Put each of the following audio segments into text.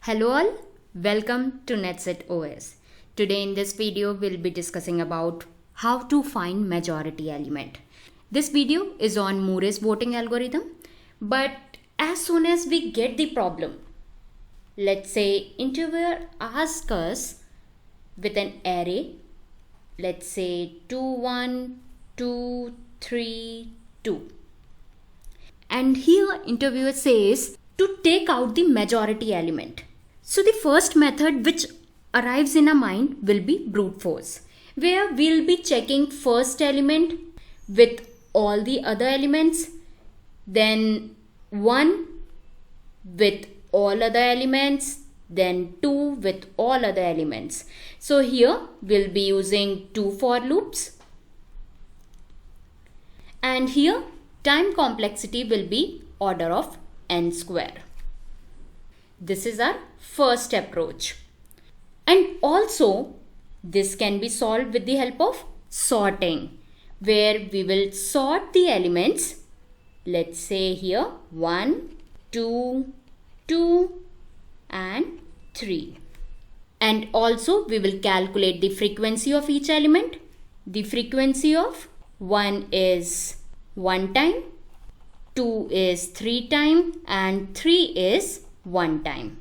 Hello all, welcome to NetSet OS. Today in this video we'll be discussing about how to find majority element. This video is on Moore's voting algorithm, but as soon as we get the problem, let's say interviewer asks us with an array, let's say 2 1 2 3 2, and here interviewer says to take out the majority element. So the first method which arrives in our mind will be brute force, where we'll be checking first element with all the other elements, then 1 with all other elements, then 2 with all other elements. So here we'll be using 2 for loops, and here time complexity will be order of n square. This is our first approach. And also this can be solved with the help of sorting, where we will sort the elements. Let's say here 1, 2, 2 and 3. And also we will calculate the frequency of each element. The frequency of 1 is 1 time, 2 is 3 time and 3 is 1 time.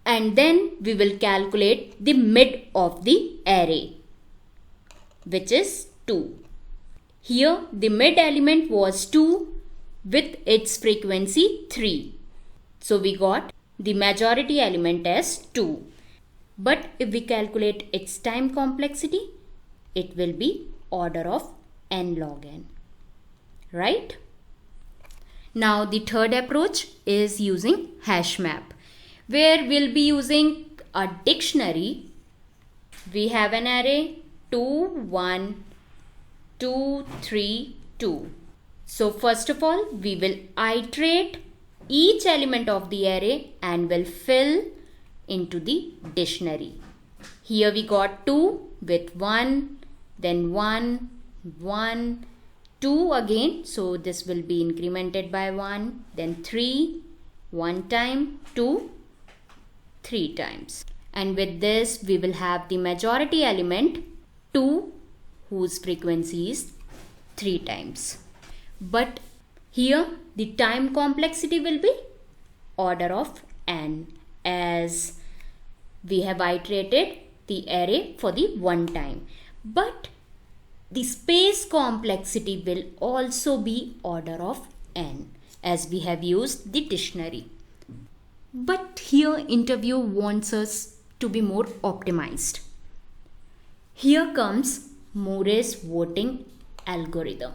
And then we will calculate the mid of the array, which is 2. Here the mid element was 2 with its frequency 3. So we got the majority element as 2. But if we calculate its time complexity, it will be order of nlogn. Right? Now the third approach is using hash map, where we'll be using a dictionary. We have an array 2, 1, 2, 3, 2. So first of all, we will iterate each element of the array and will fill into the dictionary. Here we got 2 with 1, then 1, 1, 2 again, so this will be incremented by 1, then 3, 1 time, 2, 3 times. And with this we will have the majority element 2, whose frequency is 3 times. But here the time complexity will be order of n, as we have iterated the array for the 1 time. But the space complexity will also be order of n, as we have used the dictionary. But here interviewer wants us to be more optimized. Here comes Moore's voting algorithm.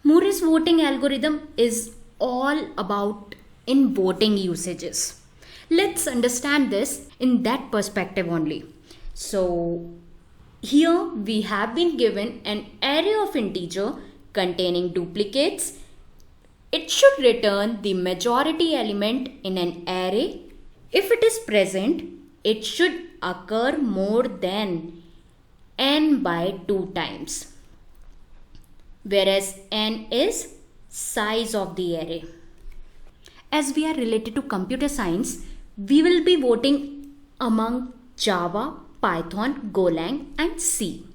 Moore's voting algorithm is all about in voting usages. Let's understand this in that perspective only. So here we have been given an array of integer containing duplicates. It should return the majority element in an array. If it is present, it should occur more than n by 2 times, whereas n is size of the array. As we are related to computer science, we will be voting among Java, Python, Golang and C.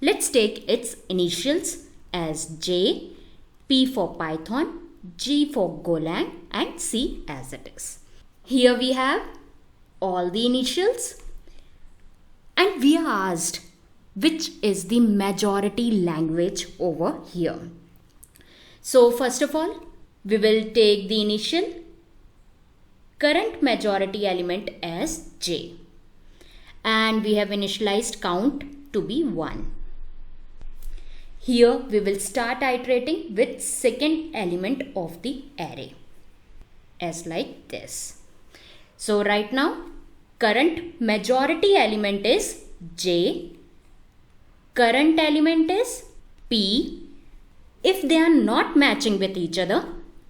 Let's take its initials as J, P for Python, G for Golang and C as it is. Here we have all the initials, and we are asked which is the majority language over here. So first of all, we will take the initial current majority element as J, and we have initialized count to be 1. Here we will start iterating with second element of the array as like this. So right now current majority element is J, current element is P. If they are not matching with each other,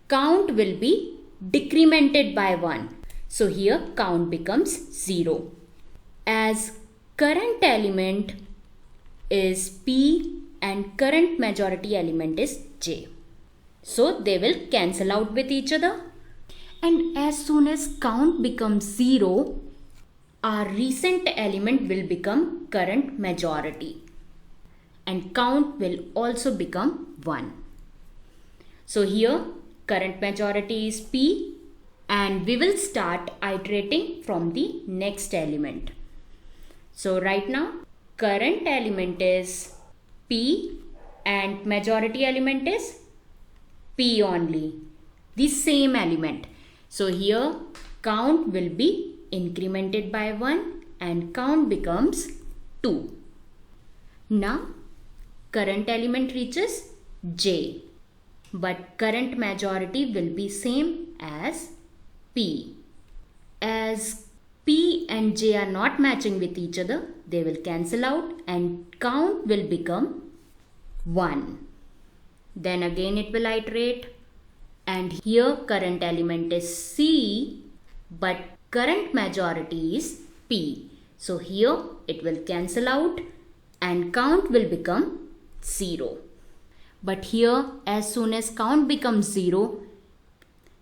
count will be decremented by 1. So here count becomes 0. As current element is P and current majority element is J. So they will cancel out with each other. And as soon as count becomes 0, our recent element will become current majority. And count will also become 1. So here current majority is P, and we will start iterating from the next element. So right now current element is P and majority element is P only, the same element. So here count will be incremented by 1 and count becomes 2. Now current element reaches J, but current majority will be same as P. As P and J are not matching with each other, they will cancel out and count will become 1. Then again it will iterate, and here current element is C, but current majority is P. So here it will cancel out and count will become 0. But here as soon as count becomes 0,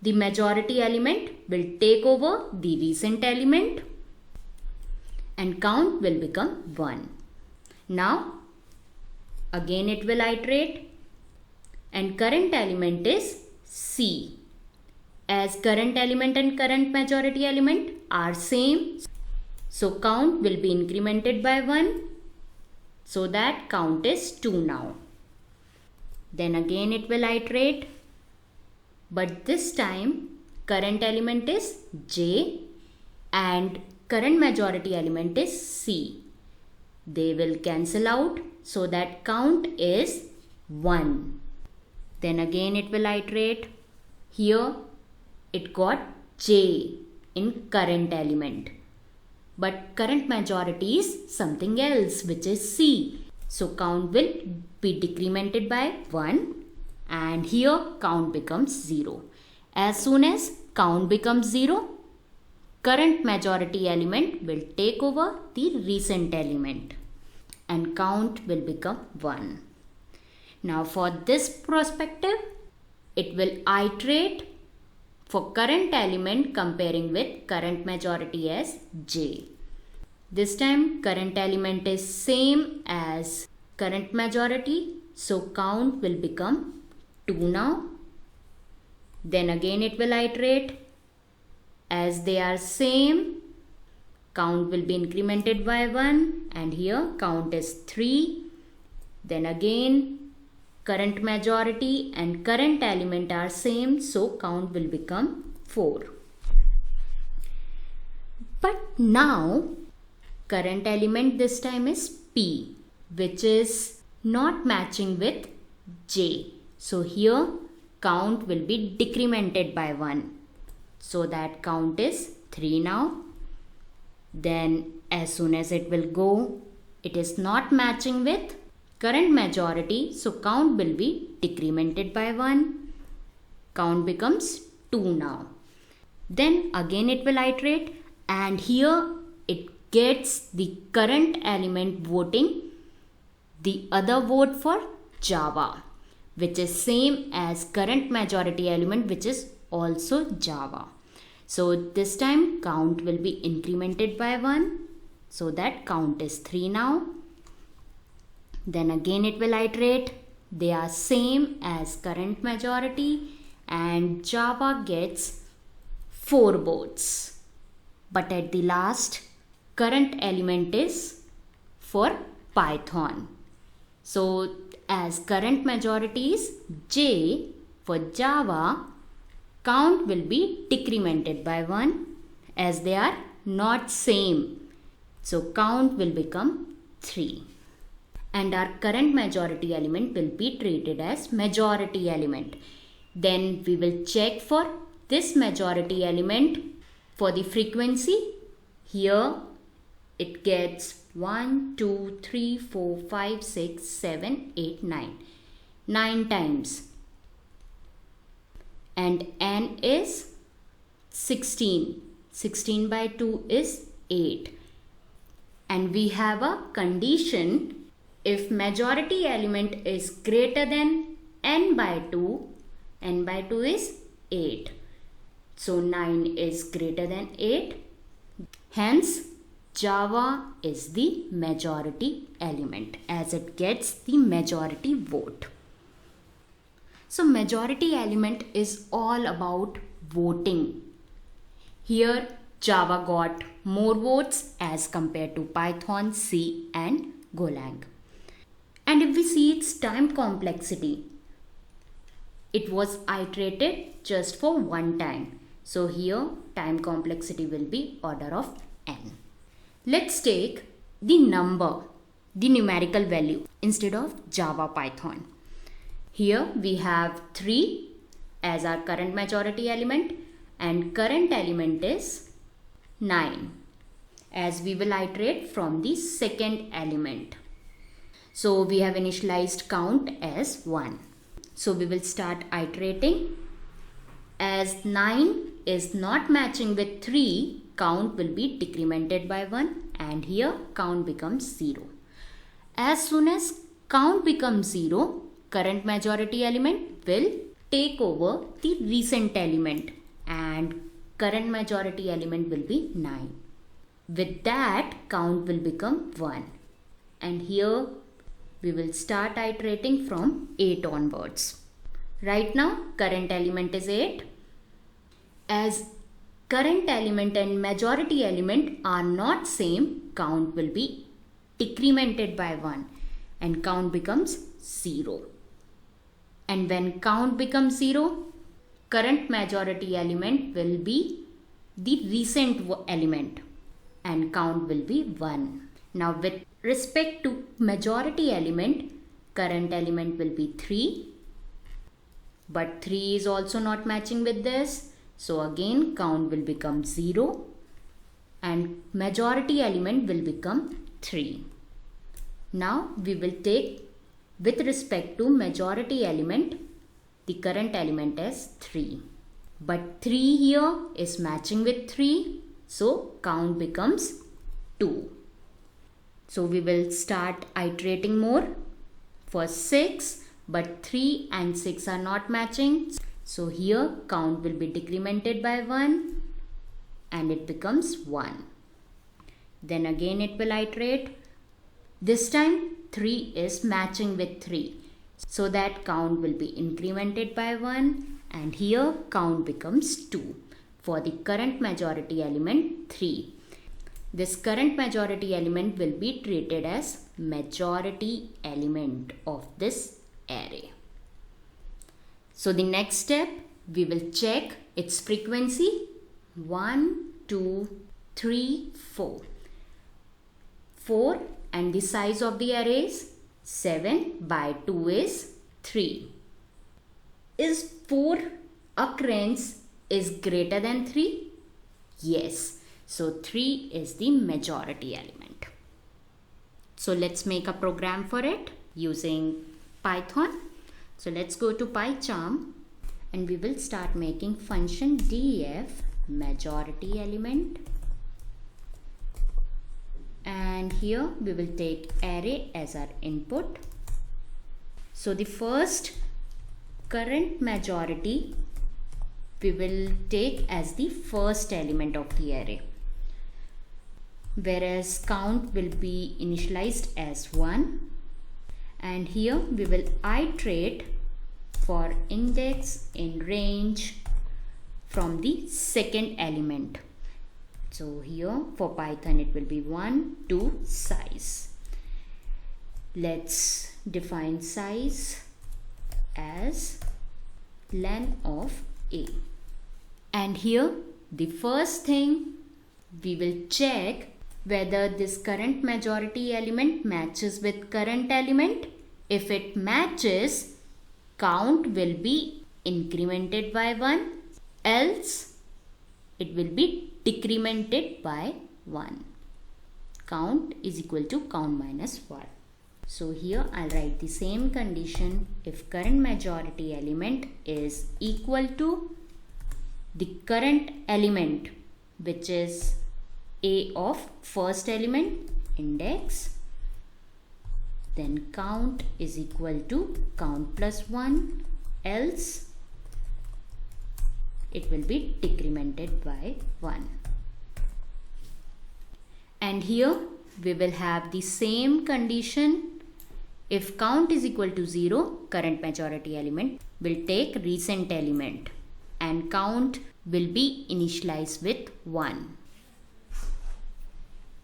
the majority element will take over the recent element and count will become 1. Now again it will iterate, and current element is C. As current element and current majority element are same, so count will be incremented by 1, so that count is 2 now. Then again it will iterate, but this time current element is J and current majority element is C. They will cancel out, so that count is 1. Then again it will iterate. Here it got J in current element, but current majority is something else, which is C. So count will be decremented by 1 and here count becomes 0. As soon as count becomes 0, current majority element will take over the recent element and count will become 1. Now for this perspective, it will iterate for current element comparing with current majority as J. This time current element is same as current majority, so count will become 2 now. Then again it will iterate. As they are same, count will be incremented by 1 and here count is 3. Then again current majority and current element are same, so count will become 4. But now current element this time is P, which is not matching with J. So here count will be decremented by 1. So that count is 3 now. Then as soon as it will go, it is not matching with current majority, so count will be decremented by 1. Count becomes 2 now. Then again it will iterate, and here it gets the current element voting the other vote for Java, which is same as current majority element, which is also Java. So this time count will be incremented by 1, so that count is 3 now. Then again it will iterate. They are same as current majority and Java gets 4 votes. But at the last, current element is for Python. So as current majority is J, for Java, count will be decremented by 1 as they are not same. So count will become 3. And our current majority element will be treated as majority element. Then we will check for this majority element for the frequency. Here it gets 1, 2, 3, 4, 5, 6, 7, 8, 9. 9 times. And n is 16. 16 by 2 is 8. And we have a condition: if majority element is greater than n by 2 is 8. So 9 is greater than 8. Hence, Java is the majority element as it gets the majority vote. So majority element is all about voting. Here Java got more votes as compared to Python, C and Golang. And if we see its time complexity, it was iterated just for one time. So here time complexity will be order of n. Let's take the number, the numerical value instead of Java Python. Here we have 3 as our current majority element and current element is 9 as we will iterate from the second element. So we have initialized count as 1. So we will start iterating. As 9 is not matching with 3, count will be decremented by 1 and here count becomes 0. As soon as count becomes 0, current majority element will take over the recent element and current majority element will be 9. With that, count will become 1 and here we will start iterating from 8 onwards. Right now current element is 8. As current element and majority element are not same, count will be decremented by 1 and count becomes 0. And when count becomes 0, current majority element will be the recent element and count will be 1. Now with respect to majority element, current element will be 3. But 3 is also not matching with this. So again count will become 0 and majority element will become 3. Now we will take with respect to majority element, the current element as 3. But 3 here is matching with 3. So count becomes 2. So we will start iterating more for 6, but 3 and 6 are not matching. So here count will be decremented by 1 and it becomes 1. Then again it will iterate. This time 3 is matching with 3. So that count will be incremented by 1 and here count becomes 2 for the current majority element 3. This current majority element will be treated as majority element of this array. So the next step, we will check its frequency. 1, 2, 3, 4. 4 and the size of the array is 7 by 2 is 3. Is 4 occurrence is greater than 3? Yes. So 3 is the majority element. So let's make a program for it using Python. So let's go to PyCharm and we will start making function def majority element. And here we will take array as our input. So the first current majority we will take as the first element of the array, whereas count will be initialized as 1. And here we will iterate for index in range from the second element. So here for Python it will be 1, 2, size. Let's define size as len of a. And here the first thing we will check whether this current majority element matches with current element. If it matches, count will be incremented by 1, else it will be decremented by 1. Count is equal to count minus 1. So here I'll write the same condition. If current majority element is equal to the current element, which is a of first element index, then count is equal to count plus 1, else it will be decremented by 1. And here we will have the same condition. If count is equal to 0, current majority element will take recent element and count will be initialized with 1.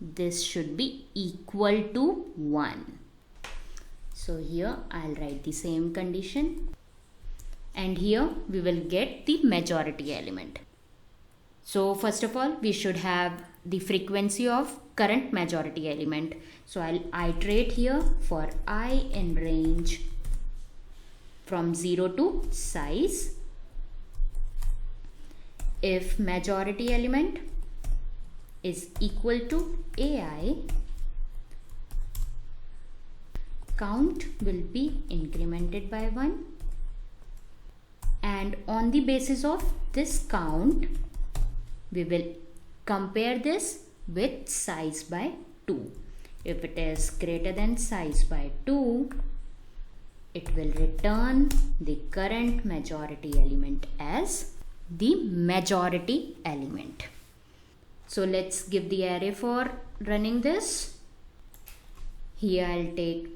This should be equal to 1. So here I'll write the same condition, and here we will get the majority element. So first of all, we should have the frequency of current majority element. So I'll iterate here for I in range from 0 to size. If majority element is equal to AI, count will be incremented by 1, and on the basis of this count we will compare this with size by 2. If it is greater than size by 2, it will return the current majority element as the majority element. So let's give the array for running this. Here I'll take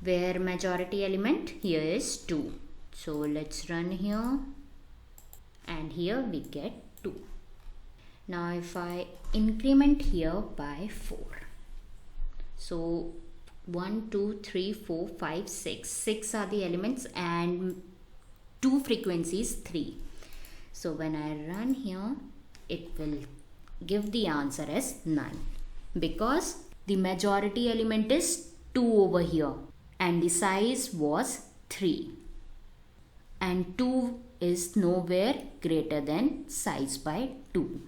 where majority element here is 2. So let's run here, and here we get 2. Now if I increment here by 4, so 1, 2, 3, 4, 5, 6. 6 are the elements and 2 frequencies 3. So when I run here, it will give the answer as none, because the majority element is 2 over here and the size was 3, and 2 is nowhere greater than size by 2.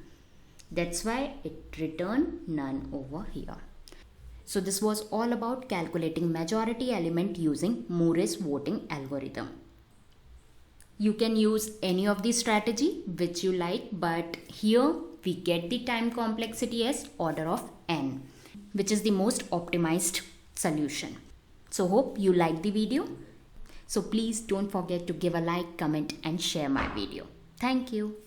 That's why it returned none over here. So this was all about calculating majority element using Moore's voting algorithm. You can use any of the strategy which you like, but here we get the time complexity as order of n, which is the most optimized solution. So hope you like the video. So please don't forget to give a like, comment and share my video. Thank you.